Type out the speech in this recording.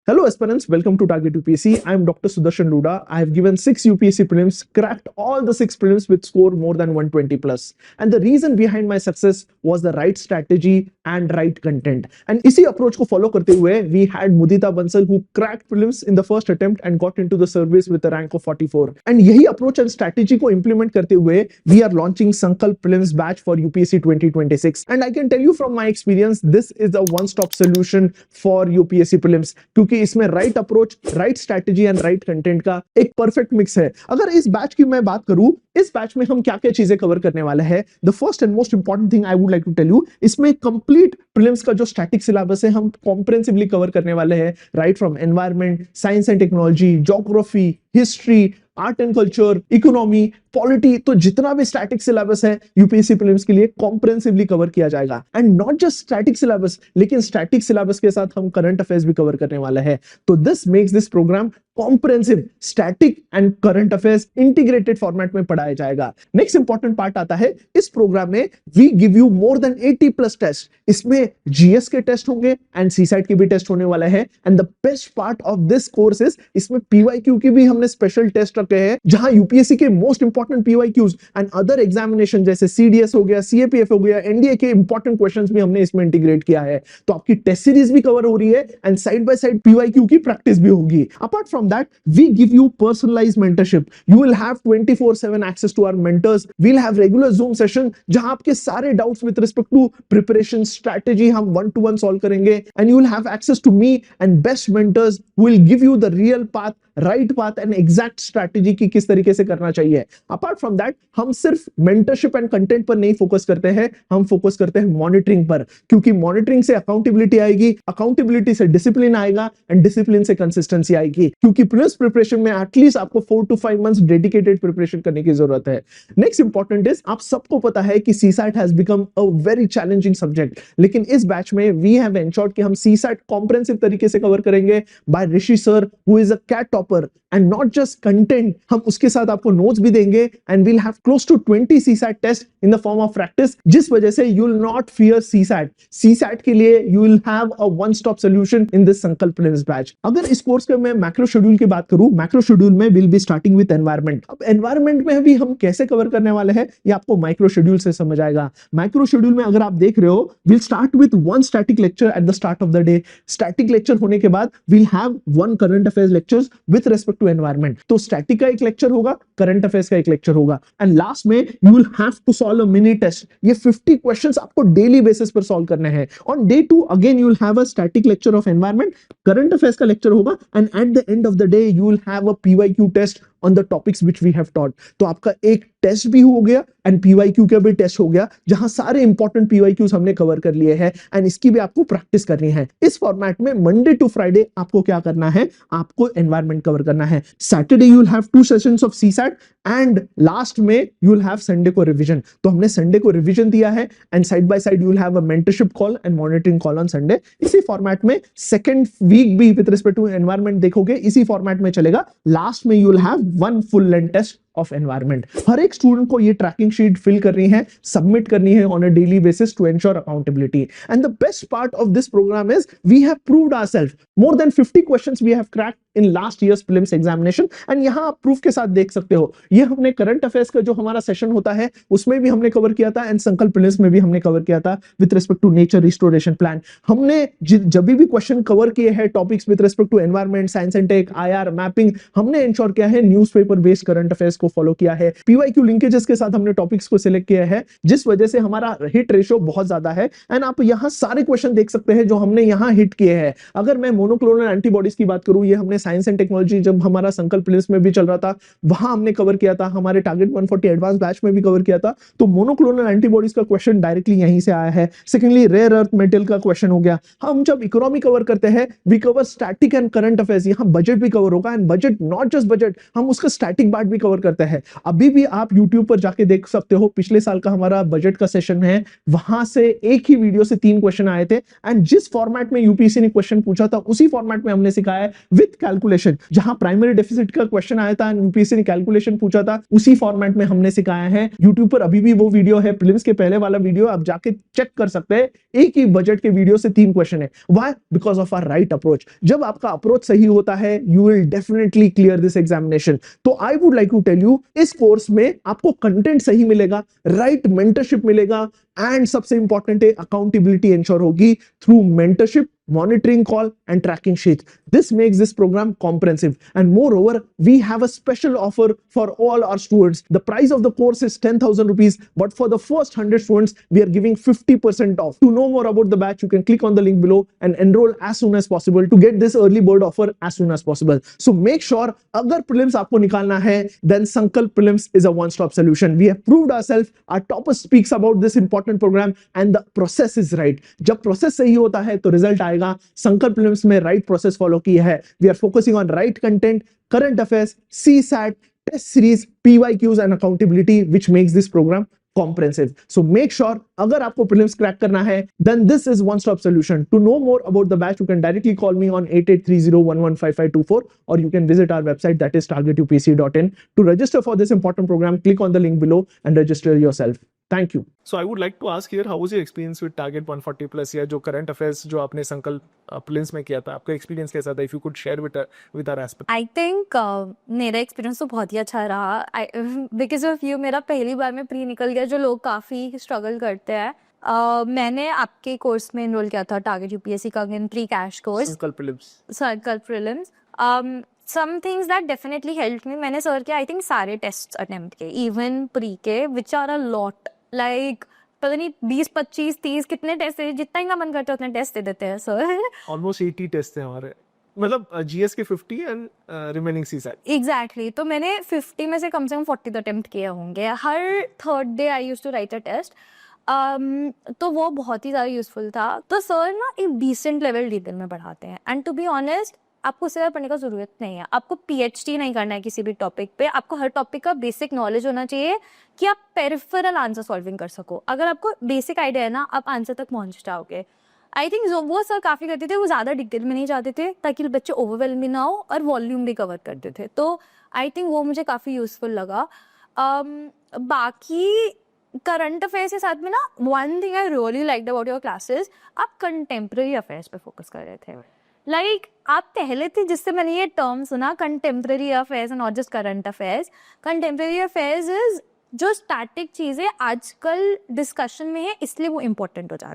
Hello aspirants, welcome to Target UPSC. I am Dr. Sudarshan Luda. I have given 6 UPSC prelims, cracked all the 6 prelims with score more than 120 plus. And the reason behind my success was the right strategy and right content. And इसी approach को follow करते हुए we had Mudita Bansal who cracked prelims in the first attempt and got into the service with a rank of 44. And यही approach and strategy को implement करते हुए we are launching Sankalp prelims batch for UPSC 2026. And I can tell you from my experience, this is a one-stop solution for UPSC prelims. क्योंकि इसमें right approach, right strategy and right content का एक perfect mix है। अगर इस batch की मैं बात करूं, इस बैच में हम क्या-क्या चीजें कवर करने वाले हैं, the first and most important thing I would like to tell you, इसमें कंप्लीट प्रीलिम्स का जो स्टैटिक सिलेबस है हम कॉम्प्रिहेंसिवली कवर करने वाले हैं, right from environment, science and technology, geography, history, art and culture, economy, polity, तो जितना भी स्टैटिक सिलेबस है यूपीएससी प्रीलिम्स के लिए कॉम्प्रिहेंसिवली कवर किया जाएगा। And not just static syllabus, लेकिन स्टैटिक सिलेबस के साथ हम करंट अफेयर्स भी कवर करने वाला है। तो this makes this program comprehensive, static and current affairs integrated format में पढ़ाया जाएगा। नेक्स्ट इंपॉर्टेंट पार्ट आता है, इस प्रोग्राम में we give you more than 80 plus test. इसमें जीएस के टेस्ट होंगे एंड सीसैट के भी टेस्ट होने वाला है। And the best part of this course is इसमें पीवाईक्यू की भी हमने स्पेशल टेस्ट रखे हैं, जहां यूपीएससी के most important PYQs and other examination जैसे सीडीएस हो गया, सीएपीएफ हो गया, एनडीए के इंपॉर्टेंट क्वेश्चंस भी हमने इसमें इंटीग्रेट किया है। तो आपकी टेस्ट सीरीज भी कवर हो रही है and side by side PYQ की प्रैक्टिस भी होगी। Apart from that, we give you personalized mentorship. You will have 24/7 access to our mentors. We'll have regular Zoom session जहां आपके सारे doubts with respect to preparation strategy हम one to one solve करेंगे, and you will have access to me and best mentors who will give you the real path, right path and exact strategy की किस तरीके से करना चाहिए। Apart from that, हम सिर्फ mentorship and content पर नहीं फोकस करते हैं, हम फोकस करते हैं मॉनिटरिंग पर, क्योंकि मॉनिटरिंग से अकाउंटेबिलिटी आएगी, अकाउंटेबिलिटी से डिसिप्लिन आएगा एंड डिसिप्लिन से कंसिस्टेंसी आएगी, क्योंकि प्लस प्रिपरेशन में एटलीस्ट आपको 4 to 5 मंथ्स डेडिकेटेड प्रिपरेशन करने की जरूरत है। नेक्स्ट इंपॉर्टेंट इज, आप सबको पता है कि CSAT has become a very challenging subject, लेकिन इस बैच में वी हैव एंश्योर्ड कि हम सीसैट कॉम्प्रिहेंसिव तरीके से कवर करेंगे by Rishi sir who is a CAT topper. And not just content, हम उसके साथ आपको नोट्स भी देंगे and we'll have close to 20 CSAT test in the form of practice, जिस वजह से you will not fear CSAT. CSAT के लिए you will have a one stop solution in this Sankalp prelims batch. अगर इस कोर्स के मैं मैक्रो शेड्यूल की बात करूं, मैक्रो शेड्यूल में will be starting with environment. अब एनवायरनमेंट में भी हम कैसे कवर करने वाले हैं ये आपको माइक्रो शेड्यूल से समझ आएगा। माइक्रो शेड्यूल में अगर आप देख रहे हो, will start with one static lecture at the start of the day. Static lecture होने के बाद will have one current affairs lectures with respect to environment. तो स्टैटिक का एक लेक्चर होगा, करंट अफेयर्स का एक लेक्चर होगा, एंड लास्ट में you will have to solve a mini test. ये 50 क्वेश्चंस आपको डेली बेसिस पर सॉल्व करने हैं। On day 2 again you will have a static lecture of environment, current affairs का लेक्चर होगा, and at the end of the day you will have a PYQ test on the topics which we have taught. तो आपका एक test भी हो गया and PYQ का भी टेस्ट हो गया, जहां सारे इंपॉर्टेंट पीवाईक्यूज हमने कवर कर लिए हैं एंड इसकी भी आपको प्रैक्टिस करनी है। इस फॉर्मेट में मंडे टू फ्राइडे आपको क्या करना है, आपको एनवायरनमेंट कवर करना है। Saturday you will have 2 sessions of CSAT and last में यू विल हैव संडे को रिवीजन। तो हमने संडे को रिवीजन दिया है and side by side you will have a mentorship call and monitoring call on Sunday. इसी format में second week भी विद रिस्पेक्ट टू एनवायरनमेंट देखोगे, इसी फॉर्मेट में चलेगा। लास्ट में you will have one full length test of environment. हर एक student को ये ट्रैकिंग शीट फिल करनी है, सबमिट करनी है on a daily basis to ensure accountability. And the best part of this program is we have proved ourself. More than 50 questions we have cracked in last years prelims examination. And यहां आप proof के साथ देख सकते हो, ये हमने current affairs का जो हमारा सेशन होता है उसमें भी हमने कवर किया था एंड संकल्प प्रीलिम्स में भी हमने कवर किया था with respect to nature restoration plan. हमने जब भी क्वेश्चन कवर किए हैं topics with respect to environment, science and tech, IR, mapping, हमने इंश्योर किया है न्यूज़पेपर बेस्ड करंट अफेयर्स को फॉलो किया है। पीवाईक्यू लिंकेजेस के साथ हमने टॉपिक्स को सिलेक्ट किया है, जिस वजह से हमारा हिट रेशियो बहुत ज्यादा है। एंड आप यहां सारे क्वेश्चन देख सकते हैं जो हमने यहां हिट किए हैं। अगर मैं मोनोक्लोनल एंटीबॉडीज की बात करूं, ये हमने साइंस एंड टेक्नोलॉजी जब हमारा संकल्प प्रीलिम्स में भी चल रहा था वहां हमने कवर किया था, हमारे टारगेट 140 एडवांस बैच में भी कवर किया था। तो मोनोक्लोनल एंटीबॉडीज का क्वेश्चन डायरेक्टली यहीं से आया है। सेकेंडली रेयर अर्थ मेटल का क्वेश्चन हो गया। हम जब इकोनॉमी कवर करते हैं we cover static and current affairs, यहां बजट भी कवर होगा and budget not just budget, हम उसका स्टैटिक पार्ट भी कवर करते करते हैं। अभी भी आप YouTube पर जाके देख सकते हो, पिछले साल का हमारा बजट का सेशन है, वहां से एक ही वीडियो से 3 क्वेश्चन आए थे एंड जिस फॉर्मेट में यूपीएससी ने क्वेश्चन पूछा था उसी फॉर्मेट में हमने सिखाया है विद कैलकुलेशन। जहां प्राइमरी डेफिसिट का क्वेश्चन आया था एंड यूपीएससी ने कैलकुलेशन पूछा था, उसी फॉर्मेट में हमने सिखाया है। यूट्यूब पर अभी भी वो वीडियो है, प्रीलिम्स के पहले वाला वीडियो, आप जाके चेक कर सकते हैं। एक ही बजट के वीडियो से 3 क्वेश्चन है। Why? Because of our right approach. जब आपका अप्रोच सही होता है, you will definitely clear this examination. तो I would like to tell you, इस कोर्स में आपको कंटेंट सही मिलेगा, राइट मेंटरशिप मिलेगा एंड सबसे इंपॉर्टेंट है अकाउंटेबिलिटी इंश्योर होगी through mentorship, monitoring call and tracking sheet. This makes this program comprehensive, and moreover we have a special offer for all our students. The price of the course is 10,000 rupees, but for the first 100 students we are giving 50% off. To know more about the batch, you can click on the link below and enroll as soon as possible to get this early bird offer as soon as possible. So make sure, agar prelims aapko nikalna hai, then Sankalp Prelims is a one stop solution. We have proved ourselves, our topper speaks about this important program and the process is right. Jab process sahi hota hai to result Sankalp prelims में right process follow की है। We are focusing on right content, current affairs, CSAT, test series, PYQs and accountability, which makes this program comprehensive. So make sure, अगर आपको prelims crack करना है, then this is one stop solution. To know more about the batch, you can directly call me on 8830115524 or you can visit our website, that is targetupc.in. To register for this important program, click on the link below and register yourself. Thank you. So I would like to ask here, how was your experience with Target 140 plus या जो current affairs जो आपने संकल्प prelims में किया था, आपका experience कैसा था? If you could share with our aspect. I think मेरा एक्सपीरियंस तो बहुत ही अच्छा रहा। बिकॉज ऑफ यू मेरा पहली बार में प्री निकल गया, जो लोग काफ़ी स्ट्रगल करते हैं। मैंने आपके कोर्स में इनरोल किया था, टारगेट यूपीएससी का pre cash course, Sankalp prelims. Some things that definitely help me, मैंने सर के आई थिंक सारे टेस्ट अटेम्प्ट किए, इवन प्री के, which are a lot, like पता नहीं 20 25 30 कितने टेस्ट है, जितना इनका मन करता है उतने टेस्ट दे देते हैं सर। ऑलमोस्ट 80 टेस्ट हैं हमारे, मतलब जीएस के 50 एंड रिमेनिंग सीसैट। एग्जैक्टली, तो मैंने 50 में से कम 40 अटेम्प्ट किए होंगे। हर third day I used to write a test, तो वो बहुत ही ज़्यादा यूजफुल था। तो सर ना एक डिसेंट लेवल डिटेल में पढ़ाते हैं एंड टू बी ऑनेस्ट आपको उससे ज़्यादा पढ़ने का ज़रूरत नहीं है। आपको पीएचडी नहीं करना है किसी भी टॉपिक पे, आपको हर टॉपिक का बेसिक नॉलेज होना चाहिए कि आप पेरिफेरल आंसर सॉल्विंग कर सको। अगर आपको बेसिक आइडिया है ना, आप आंसर तक पहुंच जाओगे। आई थिंक जो वो सर काफ़ी करते थे, वो ज़्यादा डिटेल में नहीं जाते थे ताकि बच्चे ओवरवेलम भी ना हो, और वॉल्यूम भी कवर करते थे। तो आई थिंक वो मुझे काफ़ी यूजफुल लगा। बाकी करंट अफेयर्स के साथ में ना, one thing I really liked about your classes, आप कंटेम्प्रेरी अफेयर्स पे फोकस कर रहे थे। लाइक आप पहले थे जिससे मैंने ये टर्म सुना, contemporary affairs, not just current affairs. Contemporary affairs is जो स्टैटिक चीज़ें आजकल डिस्कशन में है, इसलिए वो इम्पोर्टेंट हो जा रहा है।